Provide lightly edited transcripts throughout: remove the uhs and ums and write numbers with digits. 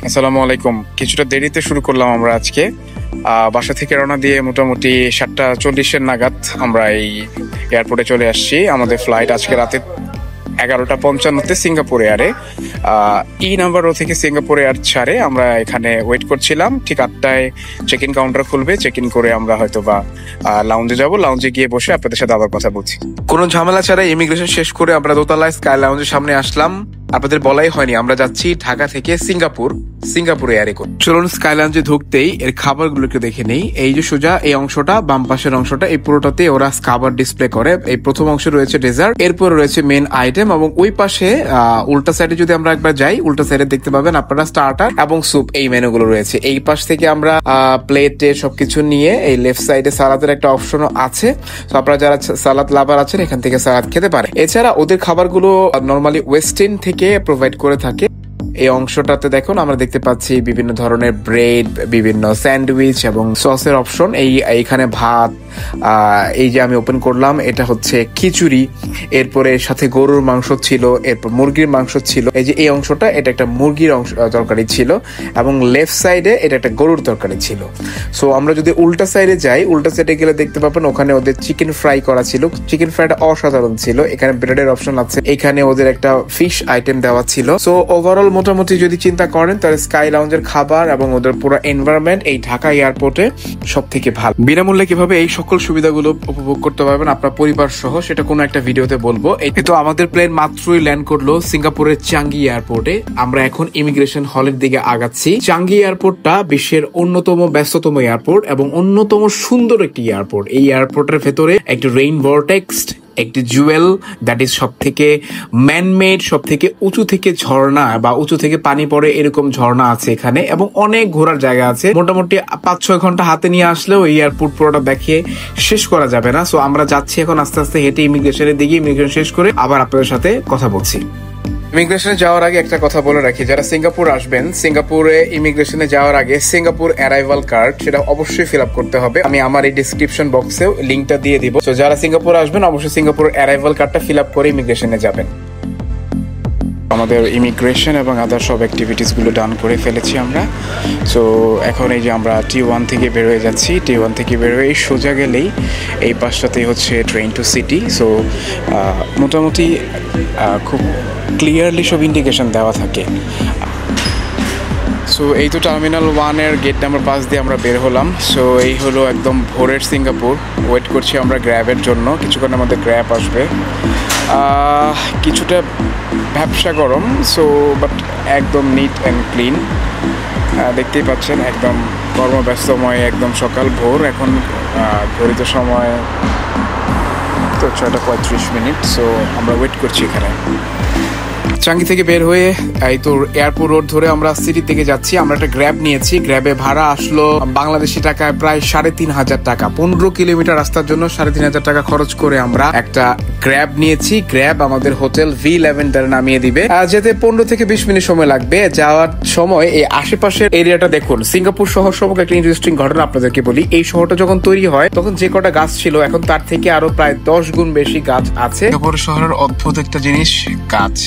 আসসালামু আলাইকুম। কিছুটা দেরিতে শুরু করলাম আমরা আজকে। বাসা থেকে রওনা দিয়ে মোটামুটি 7:40 নাগাদ আমরা এই এয়ারপোর্টে চলে আসছি। আমাদের ফ্লাইট আজকে রাতে 11:55 সিঙ্গাপুর এয়ারে। ই নাম্বার রো থেকে সিঙ্গাপুর এয়ার ছাড়ে। আমরা এখানে ওয়েট করছিলাম, ঠিক 8টায় চেক ইন কাউন্টার খুলবে। চেক ইন করে আমরা হয়তো বা লাউঞ্জে যাব। লাউঞ্জে গিয়ে বসে আপনাদের সাথে আবার কথা বলছি। কোনো ঝামেলা ছাড়া ইমিগ্রেশন শেষ করে আমরা দোতলায় স্কাই লাউঞ্জের সামনে আসলাম। আপনাদের বলাই হয়নি, আমরা যাচ্ছি ঢাকা থেকে সিঙ্গাপুর এয়ারে করে। চলুন স্কাই লাউঞ্জে ঢুকতেই এর খাবারগুলোকে দেখে নেই। এই যে সোজা এই অংশটা, বাম পাশের অংশটা, এই পুরোটাতে ওরা খাবার ডিসপ্লে করে। এই প্রথম অংশে রয়েছে ডেজার্ট, এরপর রয়েছে মেন আইটেম, এবং ওই পাশে উল্টা সাইডে যদি আমরা একবার যাই, উল্টা সাইডে দেখতে পাবেন আপনারা স্টার্টার এবং স্যুপ, এই মেনুগুলো রয়েছে। এই পাশ থেকে আমরা প্লেটে সবকিছু নিয়ে এই লেফট সাইডে সালাদের একটা অপশনও আছে। তো আপনারা যারা সালাদ লাভার আছেন এখান থেকে সালাদ খেতে পারে। এছাড়া ওদের খাবারগুলো নর্মালি ওয়েস্টার্ন থেকে প্রোভাইড করে থাকে। এই অংশটাতে দেখুন আমরা দেখতে পাচ্ছি বিভিন্ন ধরনের ব্রেড, বিভিন্ন স্যান্ডউইচ এবং সসের অপশন। এইখানে ভাত, এই যে আমি ওপেন করলাম এটা হচ্ছে খিচুড়ি, এরপরে সাথে গরুর মাংস ছিল, এরপর মুরগির মাংস ছিল। এই যে এই অংশটা এটা একটা মুরগির তরকারি ছিল, এবং লেফট সাইডে এটা একটা গরুর তরকারি ছিল। সো আমরা যদি উল্টা সাইডে যাই, উল্টা সাইডে গেলে দেখতে পাবেন ওখানে ওদের চিকেন ফ্রাই করা ছিল। চিকেন ফ্রাইটা অসাধারণ ছিল। এখানে ব্রেডের অপশন আছে, এখানে ওদের একটা ফিশ আইটেম দেওয়া ছিল। সো ওভারঅল মোটামুটি যদি চিন্তা করেন তাহলে স্কাই লাউঞ্জের খাবার এবং ওদের পুরো এনভায়রনমেন্ট এই ঢাকা এয়ারপোর্টে সব থেকে ভালো। বিনামূল্যে কিভাবে এই সকল সুবিধাগুলো উপভোগ করতে পারবেন আপনার পরিবার সহ, সেটা কোনো একটা ভিডিওতে বলবো। এই তো আমাদের প্লেন মাত্রই ল্যান্ড করলো সিঙ্গাপুরের চাঙ্গি এয়ারপোর্টে। আমরা এখন ইমিগ্রেশন হলের দিকে আগাচ্ছি। চাঙ্গি এয়ারপোর্টটা বিশ্বের অন্যতম ব্যস্ততম এয়ারপোর্ট এবং অন্যতম সুন্দর একটি এয়ারপোর্ট। এই এয়ারপোর্টের ভেতরে একটি রেইন ভর্টেক্স, একটি জুয়েল, দ্যাট ইজ সব থেকে ম্যানমেড, সব থেকে উঁচু থেকে ঝর্ণা বা উঁচু থেকে পানি পড়ে এরকম ঝর্ণা আছে এখানে, এবং অনেক ঘোরার জায়গা আছে। মোটামুটি 5-6 ঘন্টা হাতে নিয়ে আসলেও এই এয়ারপোর্ট পুরোটা দেখিয়ে শেষ করা যাবে না। সো আমরা যাচ্ছি এখন আস্তে আস্তে হেঁটে ইমিগ্রেশনের দিকে। ইমিগ্রেশন শেষ করে আবার আপনাদের সাথে কথা বলছি। ইমিগ্রেশনে যাওয়ার আগে একটা কথা বলে রাখি, যারা সিঙ্গাপুর আসবেন, সিঙ্গাপুরে ইমিগ্রেশনে যাওয়ার আগে সিঙ্গাপুর অ্যারাইভাল কার্ড সেটা অবশ্যই ফিল আপ করতে হবে। আমি আমার এই ডিসক্রিপশন বক্সেও লিঙ্কটা দিয়ে দিব। তো যারা সিঙ্গাপুর আসবেন অবশ্যই সিঙ্গাপুর অ্যারাইভাল কার্ডটা ফিল আপ করে ইমিগ্রেশনে যাবেন। আমাদের ইমিগ্রেশন এবং আদার সব অ্যাক্টিভিটিস গুলো ডান করে ফেলেছি আমরা। সো এখন এই যে আমরা T1 থেকে বের হয়ে যাচ্ছি। T1 থেকে বের হয়ে সোজা গেলেই এই পাশটাতেই হচ্ছে ট্রেন টু সিটি। সো মোটামুটি খুব ক্লিয়ারলি সব ইন্ডিকেশন দেওয়া থাকে। সো এই তো টার্মিনাল 1-এর গেট নাম্বার 5 দিয়ে আমরা বের হলাম। সো এই হলো একদম ভোরের সিঙ্গাপুর। ওয়েট করছি আমরা গ্র্যাবের জন্য, কিছুক্ষণের মধ্যে গ্র্যাব আসবে। কিছুটা ব্যবসা গরম, সো বাট একদম নিট অ্যান্ড ক্লিন। দেখতেই পাচ্ছেন একদম কর্মব্যস্তময়, একদম সকাল ভোর। এখন ঘড়িত সময় তো 6:35। সো আমরা ওয়েট করছি এখানে। চাঙ্গি থেকে বের হয়ে এই তো এয়ারপোর্ট রোড ধরে আমরা সিটি থেকে যাচ্ছি। আমরা একটা গ্র্যাব নিয়েছি। গ্র্যাবে ভাড়া আসলো বাংলাদেশি টাকায় প্রায় 3,500 টাকা। 15 কিলোমিটার রাস্তার জন্য 3,500 টাকা খরচ করে আমরা একটা গ্র্যাব নিয়েছি। গ্র্যাব আমাদের হোটেল V11 দ্বারা নামিয়ে দিবে। যেতে 15 থেকে 20 মিনিট সময় লাগবে। যাওয়ার সময় এই আশেপাশের এরিয়াটা দেখুন। সিঙ্গাপুর শহর সম্পর্কে একটা ইন্টারেস্টিং ঘটনা আপনাদেরকে বলি। এই শহরটা যখন তৈরি হয় তখন যে কটা গাছ ছিল এখন তার থেকে আরো প্রায় 10 গুণ বেশি গাছ আছে। সিঙ্গাপুর শহরের অদ্ভুত একটা জিনিস, গাছ।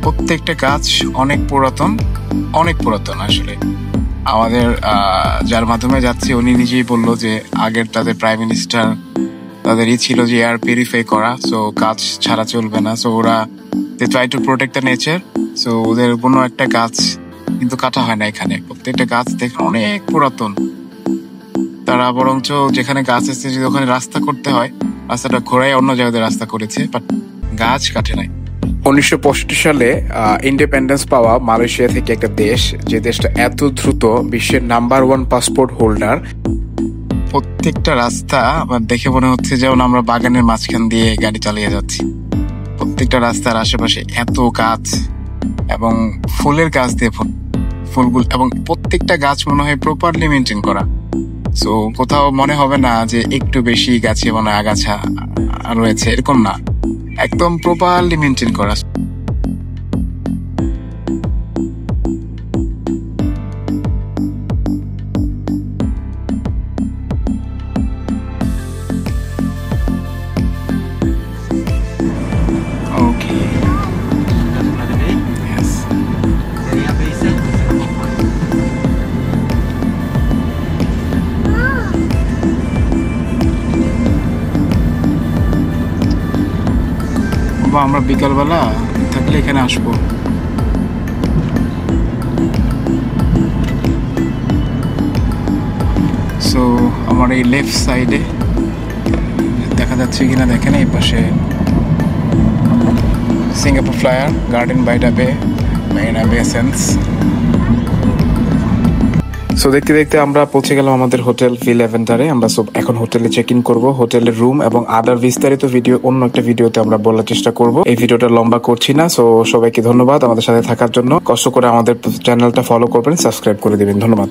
প্রত্যেকটা গাছ অনেক পুরাতন আসলে। আমাদের যার মাধ্যমে যাচ্ছি উনি নিজেই বললো যে আগের তাদের প্রাইম মিনিস্টার তাদেরই ছিল যে এয়ার পিউরিফাই করা। সো গাছ ছাড়া চলবে না। সো ওরা they try to protect the nature. So ওদের কোনো একটা গাছ কিন্তু কাটা হয় না এখানে। প্রত্যেকটা গাছ দেখে অনেক পুরাতন। তারা বরঞ্চ যেখানে গাছ এসেছে ওখানে রাস্তা করতে হয়, রাস্তাটা ঘোরায় অন্য জায়গায় রাস্তা করেছে, বাট গাছ কাটে নাই। 1965 সালে ইন্ডিপেন্ডেন্স পাওয়া মালয়েশিয়া থেকে একটা দেশ, যে দেশটা এত দ্রুত বিশ্বের নাম্বার 1 পাসপোর্ট হোল্ডার। প্রত্যেকটা রাস্তা আমার দেখে মনে হচ্ছে যেমন আমরা বাগানের মাঝখান দিয়ে গাড়ি চালিয়ে যাচ্ছি। প্রত্যেকটা রাস্তার আশেপাশে এত গাছ এবং ফুলের গাছ দিয়ে ফুলগুলো, এবং প্রত্যেকটা গাছ মনে হয় প্রপারলি মেনটেন করা। সো কোথাও মনে হবে না যে একটু বেশি গাছে মানে আগাছা রয়েছে, এরকম না, একদম প্রপারলি মেনটেন করা। আমরা বিকালবেলা থাকলে এখানে আসবো। সো আমার এই লেফট সাইডে দেখা যাচ্ছে কিনা দেখেন, এই পাশে সিঙ্গাপুর ফ্লায়ার, গার্ডেন বাইটা বে, মেরিনা বে সেন্স। সো দেখতে দেখতে আমরা পৌঁছে গেলাম আমাদের হোটেল ফিল অ্যাভেঞ্চারে। আমরা সব এখন হোটেলে চেক ইন করবো। হোটেলের রুম এবং আদার বিস্তারিত ভিডিও অন্য একটা ভিডিওতে আমরা বলার চেষ্টা করব। এই ভিডিওটা লম্বা করছি না। সো সবাইকে ধন্যবাদ আমাদের সাথে থাকার জন্য। কষ্ট করে আমাদের চ্যানেলটা ফলো করবেন, সাবস্ক্রাইব করে দিবেন। ধন্যবাদ।